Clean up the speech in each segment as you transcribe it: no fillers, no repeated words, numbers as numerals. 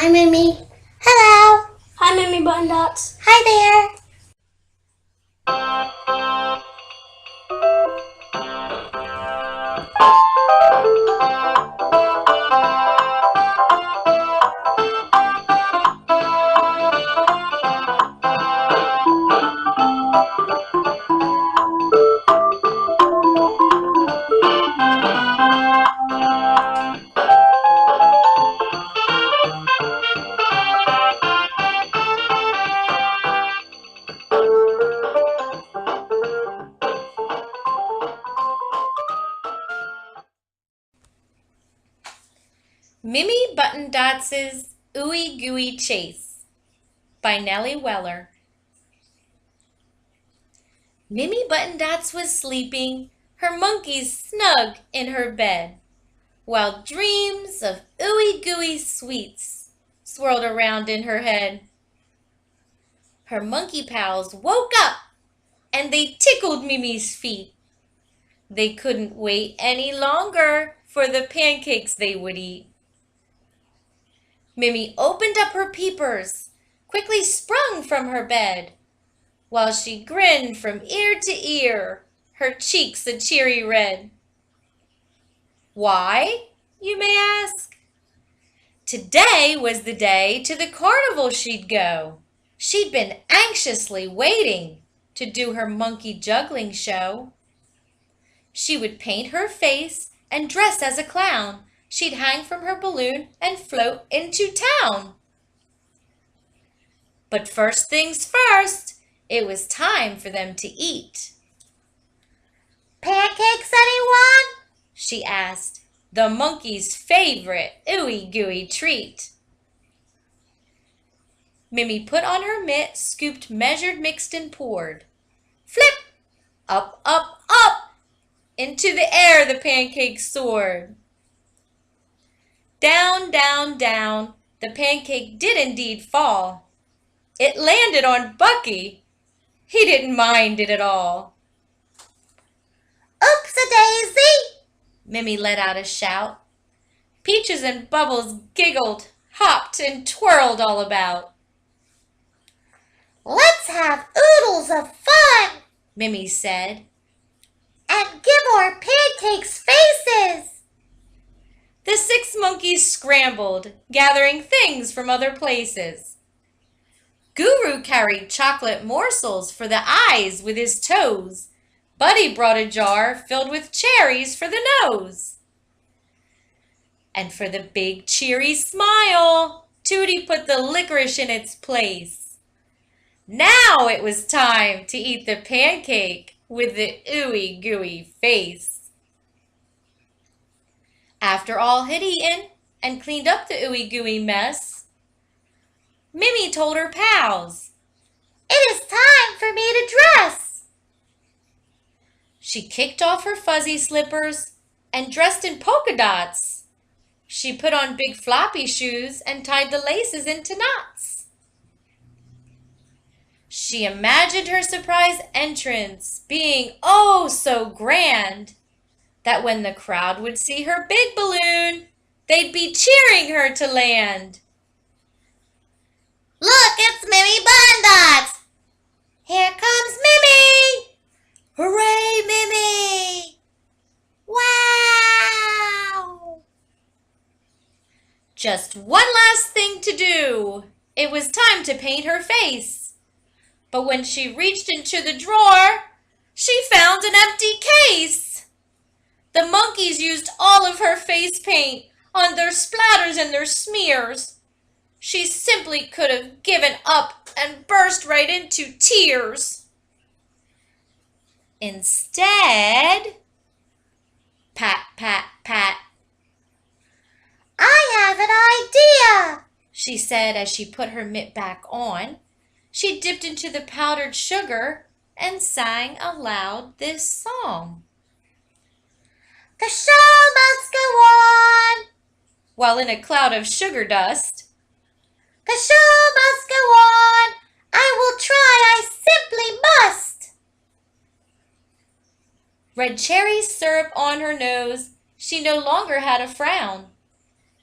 Hi, Mimi. Hello. Hi, Mimi Buttondotz. Hi there. Mimi Buttondotz's Ooey Gooey Chase by Nelly Weller. Mimi Buttondotz was sleeping, her monkeys snug in her bed, while dreams of ooey gooey sweets swirled around in her head. Her monkey pals woke up and they tickled Mimi's feet. They couldn't wait any longer for the pancakes they would eat. Mimi opened up her peepers, quickly sprung from her bed, while she grinned from ear to ear, her cheeks a cheery red. Why, you may ask? Today was the day to the carnival she'd go. She'd been anxiously waiting to do her monkey juggling show. She would paint her face and dress as a clown. She'd hang from her balloon and float into town. But first things first, it was time for them to eat. Pancakes, anyone? She asked, the monkey's favorite ooey gooey treat. Mimi put on her mitt, scooped, measured, mixed, and poured. Flip! Up, up, up! Into the air the pancakes soared. Down, down, down, the pancake did indeed fall. It landed on Bucky. He didn't mind it at all. Oops-a-daisy! Mimi let out a shout. Peaches and Bubbles giggled, hopped, and twirled all about. Let's have oodles of fun, Mimi said, and give our pancakes faces. The 6 monkeys scrambled, gathering things from other places. Guru carried chocolate morsels for the eyes with his toes. Buddy brought a jar filled with cherries for the nose. And for the big cheery smile, Tootie put the licorice in its place. Now it was time to eat the pancake with the ooey gooey face. After all had eaten and cleaned up the ooey gooey mess, Mimi told her pals, It is time for me to dress. She kicked off her fuzzy slippers and dressed in polka dots. She put on big floppy shoes and tied the laces into knots. She imagined her surprise entrance being oh so grand that when the crowd would see her big balloon, they'd be cheering her to land. Look, it's Mimi Buttondotz. Here comes Mimi. Hooray, Mimi. Wow. Just one last thing to do. It was time to paint her face. But when she reached into the drawer, she found an empty case. The monkeys used all of her face paint on their splatters and their smears. She simply could have given up and burst right into tears. Instead, pat, pat, pat, I have an idea, she said as she put her mitt back on. She dipped into the powdered sugar and sang aloud this song. The show must go on. While in a cloud of sugar dust, The show must go on. I will try, I simply must. red cherry syrup on her nose, she no longer had a frown.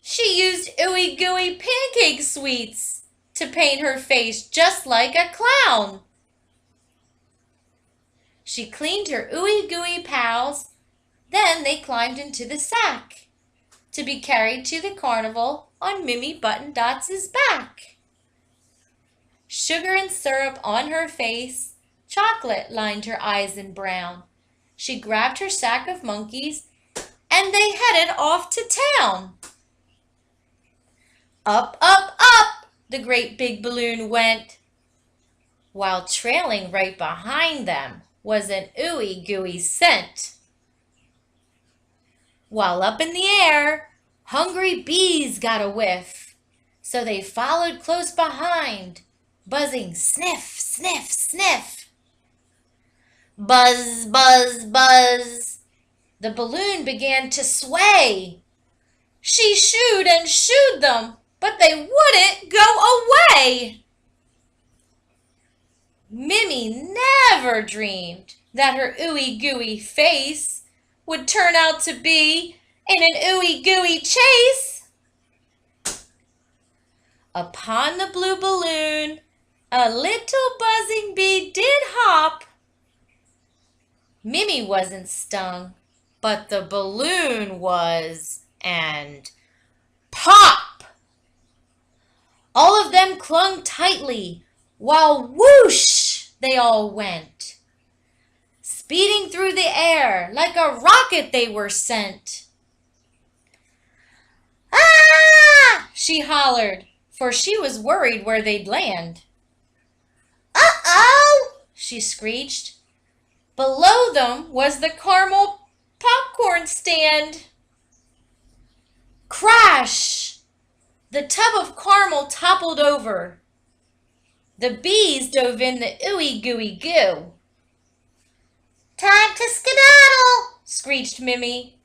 She used Ooey Gooey pancake sweets to paint her face just like a clown. She cleaned her Ooey Gooey pals, then they climbed into the sack to be carried to the carnival on Mimi Buttondotz's back. Sugar and syrup on her face, chocolate lined her eyes in brown. She grabbed her sack of monkeys and they headed off to town. Up, up, up, the great big balloon went, while trailing right behind them was an Ooey Gooey scent. While up in the air, hungry bees got a whiff, so they followed close behind, buzzing sniff, sniff, sniff. Buzz, buzz, buzz. The balloon began to sway. She shooed and shooed them, but they wouldn't go away. Mimi never dreamed that her Ooey Gooey face would turn out to be in an Ooey Gooey chase. Upon the blue balloon, a little buzzing bee did hop. Mimi wasn't stung, but the balloon was, and pop! All of them clung tightly, while whoosh they all went. Speeding through the air like a rocket they were sent. Ah! She hollered, for she was worried where they'd land. Uh-oh! She screeched. Below them was the caramel popcorn stand. Crash! The tub of caramel toppled over. The bees dove in the Ooey Gooey goo. Time to skedaddle, screeched Mimi.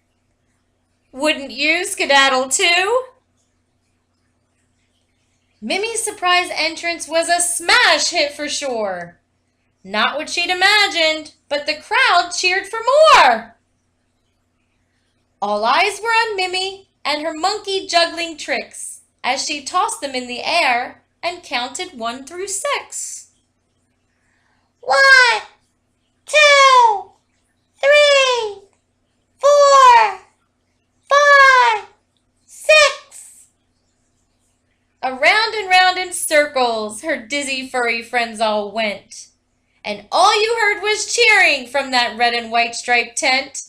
Wouldn't you skedaddle too? Mimi's surprise entrance was a smash hit for sure. Not what she'd imagined, but the crowd cheered for more. All eyes were on Mimi and her monkey juggling tricks as she tossed them in the air and counted 1 through 6. 1, 2, 3, 4, 5, 6. Around and round in circles her dizzy furry friends all went, and all you heard was cheering from that red and white striped tent.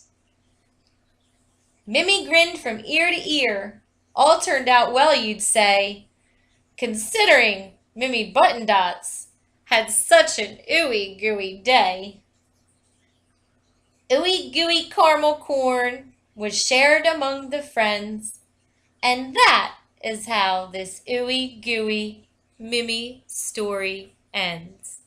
Mimi grinned from ear to ear. All turned out well, you'd say, considering Mimi Buttondotz had such an Ooey Gooey day. Ooey Gooey caramel corn was shared among the friends, and that is how this Ooey Gooey Mimi story ends.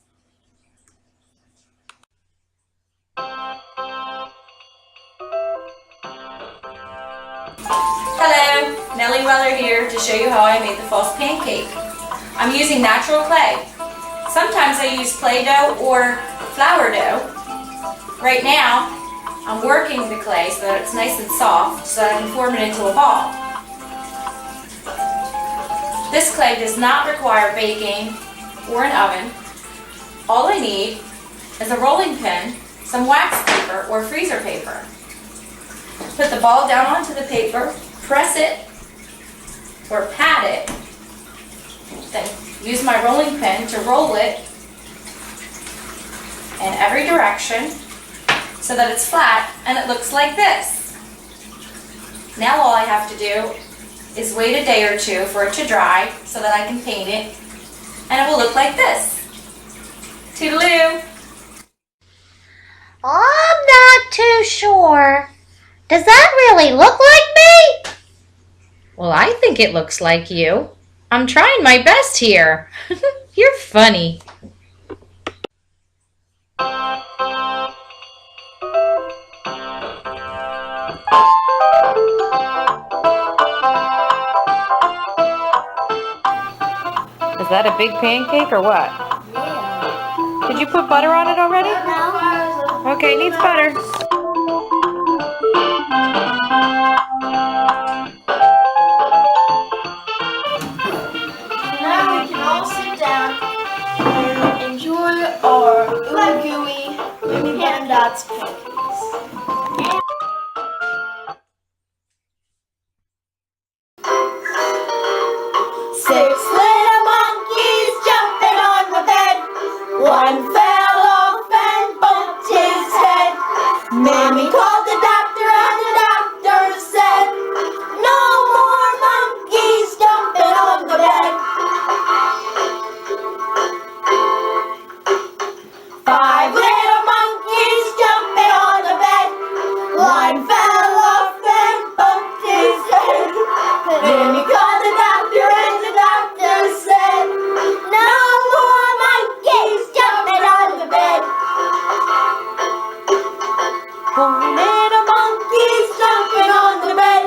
Hello, Nelly Weller here to show you how I made the false pancake. I'm using natural clay. Sometimes I use Play-Doh or flour dough. Right now, I'm working the clay so that it's nice and soft so that I can form it into a ball. This clay does not require baking or an oven. All I need is a rolling pin, some wax paper or freezer paper. Put the ball down onto the paper, press it or pat it, then use my rolling pin to roll it in every direction so that it's flat and it looks like this. Now all I have to do is wait a day or two for it to dry so that I can paint it and it will look like this. Toodaloo! I'm not too sure. Does that really look like me? Well, I think it looks like you. I'm trying my best here. You're funny. Is that a big pancake or what? Yeah. Did you put butter on it already? No. Okay, needs butter. Buttondotz cookies. Six little monkeys jumping on the bed. One fell off and bumped his head. Mammy called the doctor and the doctor said, no more monkeys jumping on the bed. Five little monkeys jumping on the bed. One fell off and bumped his head. Mammy called the doctor and the doctor said, no more monkeys jumping on the bed. Four little monkeys jumping on the bed.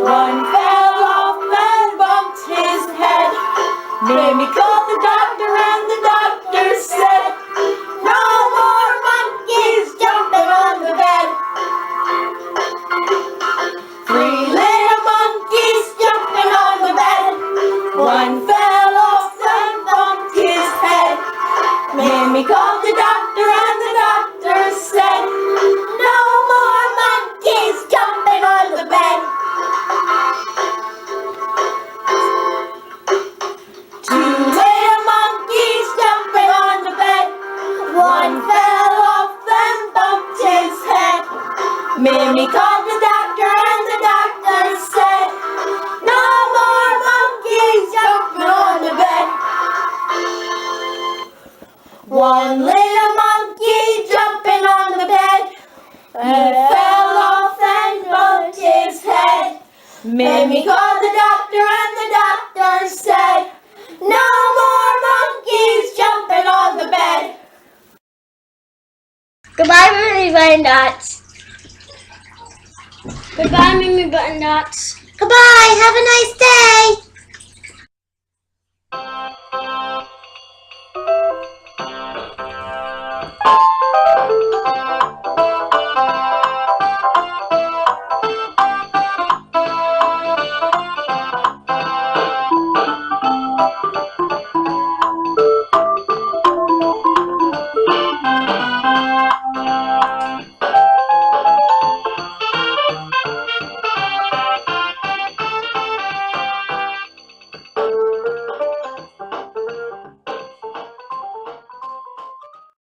One fell off and bumped his head. Mammy called the doctor and the doctor said, no more monkeys jumping on the bed. Three little monkeys jumping on the bed. One fell off and bumped his head. Mammy called the doctor and the doctor said, no more monkeys jumping on the bed. Two little monkeys jumping on the bed. One fell off and bumped his head. Mammy called the doctor and the doctor said, no more monkeys jumping on the bed. One little monkey jumping on the bed. He fell off and bumped his head. Mammy called the doctor and the doctor said, no more monkeys jumping on the bed. Goodbye, Mimi Buttondotz. Goodbye, Mimi Buttondotz. Goodbye. Have a nice day.